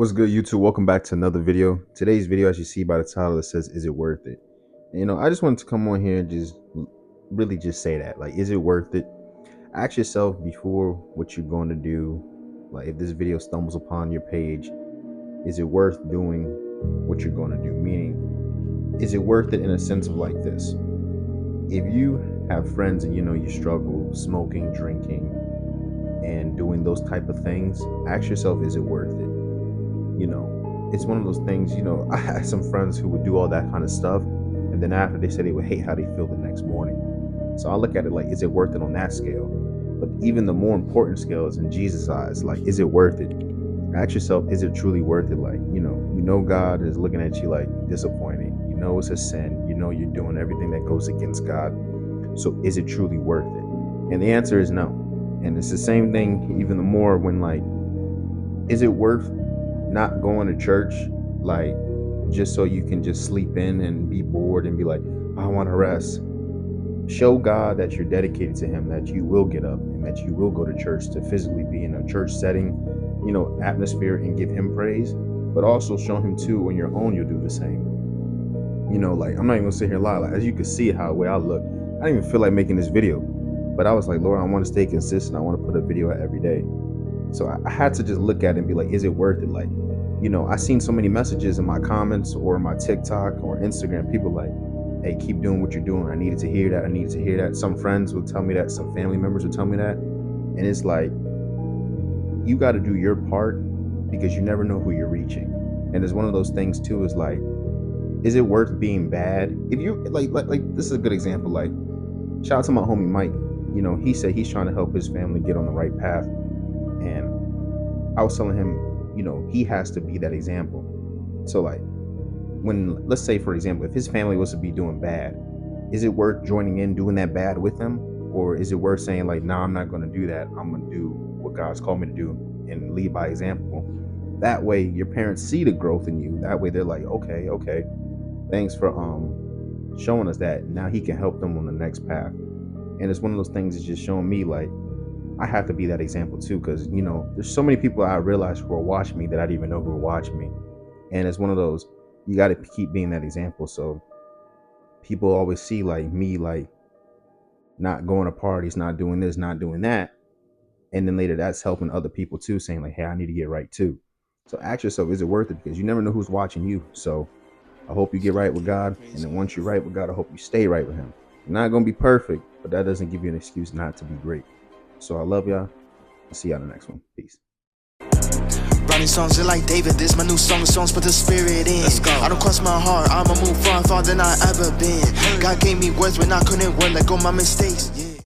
What's good, YouTube? Welcome back to another video. Today's video, as you see by the title, it says, "Is it worth it?" And, I just wanted to come on here and just really just say that, like, is it worth it? Ask yourself before what you're going to do. Like, if this video stumbles upon your page, is it worth doing what you're going to do? Meaning, is it worth it in a sense of like this? If you have friends and you struggle smoking, drinking, and doing those type of things, ask yourself, is it worth it? It's one of those things, I had some friends who would do all that kind of stuff, and then after they said they would hate how they feel the next morning. So I look at it like, is it worth it on that scale? But even the more important scale is in Jesus' eyes, like, is it worth it? Ask yourself, is it truly worth it? Like, God is looking at you like disappointed. It's a sin. You're doing everything that goes against God. So is it truly worth it? And the answer is no. And it's the same thing even the more when, like, is it worth not going to church, like, just so you can just sleep in and be bored and be like, I want to rest? Show God that you're dedicated to Him, that you will get up and that you will go to church to physically be in a church setting, atmosphere, and give Him praise. But also show Him too on your own, you'll do the same. Like, I'm not even gonna sit here and lie. Like, as you can see how the way I look, I didn't even feel like making this video, but I was like, Lord, I want to stay consistent. I want to put a video out every day. So I had to just look at it and be like, is it worth it? Like, I seen so many messages in my comments or my TikTok or Instagram, people like, hey, keep doing what you're doing. I needed to hear that. I needed to hear that. Some friends will tell me that. Some family members will tell me that. And it's like, you got to do your part because you never know who you're reaching. And it's one of those things too, is like, is it worth being bad? If you like this is a good example. Like, shout out to my homie Mike. He said he's trying to help his family get on the right path. And I was telling him, he has to be that example. So, like, when, let's say, for example, if his family was to be doing bad, is it worth joining in doing that bad with them? Or is it worth saying, like, nah, I'm not going to do that. I'm going to do what God's called me to do and lead by example. That way, your parents see the growth in you. That way, they're like, okay, thanks for showing us that. Now he can help them on the next path. And it's one of those things that's just showing me, like, I have to be that example too, because there's so many people I realize who are watching me that I didn't even know who were watching me. And it's one of those, you got to keep being that example. So people always see, like, me, like, not going to parties, not doing this, not doing that, and then later that's helping other people too, saying like, hey, I need to get right too. So ask yourself, is it worth it? Because you never know who's watching you. So I hope you get right with God, and then once you're right with God, I hope you stay right with Him. You're not going to be perfect, but that doesn't give you an excuse not to be great. So I love y'all. I'll see y'all in the next one. Peace. Writing songs just like David, this my new songs put the spirit in. Let's go. I don't cross my heart, I'ma move far than I ever been. God gave me words when I couldn't word, let go my mistakes.